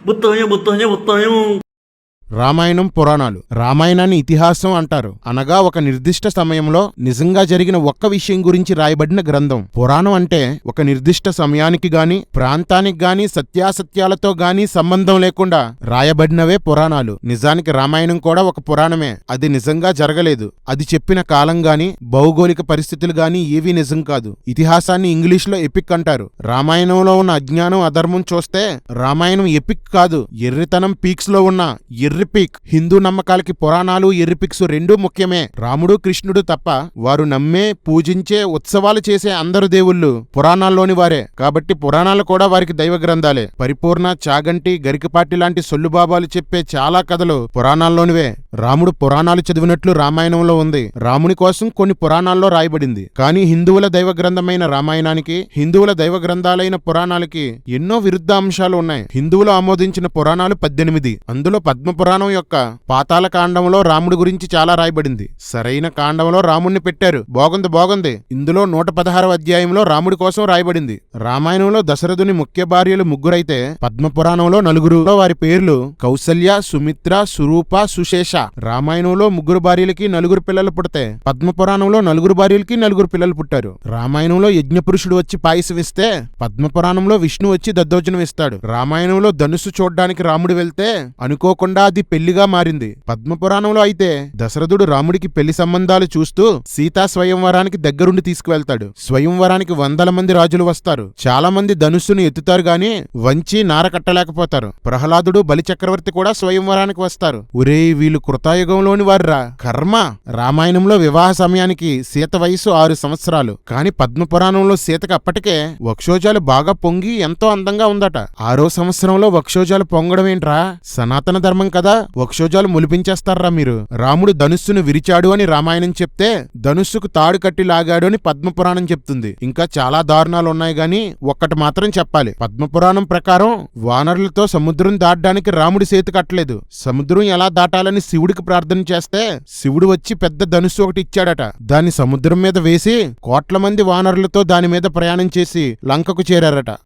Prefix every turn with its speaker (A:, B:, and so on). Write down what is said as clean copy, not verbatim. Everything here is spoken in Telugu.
A: Botão.
B: రామాయణం పురాణాలు. రామాయణాన్ని ఇతిహాసం అంటారు. అనగా ఒక నిర్దిష్ట సమయంలో నిజంగా జరిగిన ఒక్క విషయం గురించి రాయబడిన గ్రంథం. పురాణం అంటే ఒక నిర్దిష్ట సమయానికి గాని ప్రాంతానికి గాని సత్యాసత్యాలతో గాని సంబంధం లేకుండా రాయబడినవే పురాణాలు. నిజానికి రామాయణం కూడా ఒక పురాణమే. అది నిజంగా జరగలేదు. అది చెప్పిన కాలం గాని భౌగోళిక పరిస్థితులు గాని ఏవీ నిజం కాదు. ఇతిహాసాన్ని ఇంగ్లీష్లో ఎపిక్ అంటారు. రామాయణంలో ఉన్న అజ్ఞానం అధర్మం చూస్తే రామాయణం ఎపిక్ కాదు, ఎర్రితనం పీక్స్ లో ఉన్న ఎర్రిపిక్. హిందూ నమ్మకాలకి పురాణాలు ఎర్రిపిక్స్ రెండూ ముఖ్యమే. రాముడు కృష్ణుడు తప్ప వారు నమ్మే పూజించే ఉత్సవాలు చేసే అందరు దేవుళ్ళు పురాణాల్లోని వారే. కాబట్టి పురాణాలు కూడా వారికి దైవ గ్రంథాలే. పరిపూర్ణ, చాగంటి, గరికపాటి లాంటి సొల్లుబాబాలు చెప్పే చాలా కథలు పురాణాల్లోనివే. రాముడు పురాణాలు చదివినట్లు రామాయణంలో ఉంది. రాముని కోసం కొన్ని పురాణాల్లో రాయబడింది. కానీ హిందువుల దైవ గ్రంథమైన రామాయణానికి హిందువుల దైవ గ్రంథాలైన పురాణాలకి ఎన్నో విరుద్ధ అంశాలు ఉన్నాయి. హిందువులు ఆమోదించిన పురాణాలు 18. అందులో పద్మపురాణం యొక్క పాతాళ కాండంలో రాముడి గురించి చాలా రాయబడింది. సరైన కాండంలో రాముణ్ణి పెట్టారు. బాగుంది. ఇందులో 116వ అధ్యాయంలో రాముడి కోసం రాయబడింది. రామాయణంలో దశరథుని ముఖ్య భార్యలు 3 అయితే పద్మపురాణంలో 4. వారి పేర్లు కౌసల్య, సుమిత్ర, సురూప, సుశేష. రామాయణంలో 3 భార్యలకి 4 పిల్లలు పుడితే పద్మపురాణంలో 4 భార్యలకి 4 పిల్లలు పుట్టారు. రామాయణంలో యజ్ఞపురుషుడు వచ్చి పాయసం ఇస్తే పద్మపురాణంలో విష్ణు వచ్చి దద్దోజనం ఇస్తాడు. రామాయణంలో ధనుస్సు చూడ్డానికి రాముడు వెళ్తే అనుకోకుండా అది పెళ్లిగా మారింది. పద్మపురాణంలో అయితే దశరథుడు రాముడికి పెళ్లి సంబంధాలు చూస్తూ సీతా స్వయంవరానికి దగ్గరుండి తీసుకువెళ్తాడు. స్వయంవరానికి 100 మంది రాజులు వస్తారు. చాలా మంది ధనుస్సును ఎత్తుతారు గాని వంచి నార కట్టలేకపోతారు. ప్రహ్లాదుడు, బలిచక్రవర్తి కూడా స్వయంవరానికి వస్తారు. ఒరేయ్, వీళ్ళు కృతాయుగంలోని వారురా. కర్మ. రామాయణంలో వివాహ సమయానికి సీత వయసు 6 సంవత్సరాలు. కాని పద్మపురాణంలో సీతకు అప్పటికే వక్షోజాలు బాగా పొంగి ఎంతో అందంగా ఉందట. 6వ సంవత్సరంలో వక్షోజాలు పొంగడం ఏంట్రా? సనాతన ధర్మం కదా, వక్షోజాలు ములిపించేస్తారా మీరు? రాముడు ధనుస్సును విరిచాడు అని రామాయణం చెప్తే ధనుస్సుకు తాడు కట్టి లాగాడు అని పద్మపురాణం చెప్తుంది. ఇంకా చాలా దారుణాలు ఉన్నాయి గాని ఒక్కటి మాత్రం చెప్పాలి. పద్మపురాణం ప్రకారం వానరులతో సముద్రం దాటడానికి రాముడి సేతు కట్టలేదు. సముద్రం ఎలా దాటాలని శివుడికి ప్రార్థన చేస్తే శివుడు వచ్చి పెద్ద ధనుస్సు ఒకటి ఇచ్చాడట. దాన్ని సముద్రం మీద వేసి కోట్ల మంది వానరులతో దాని మీద ప్రయాణం చేసి లంకకు చేరారట.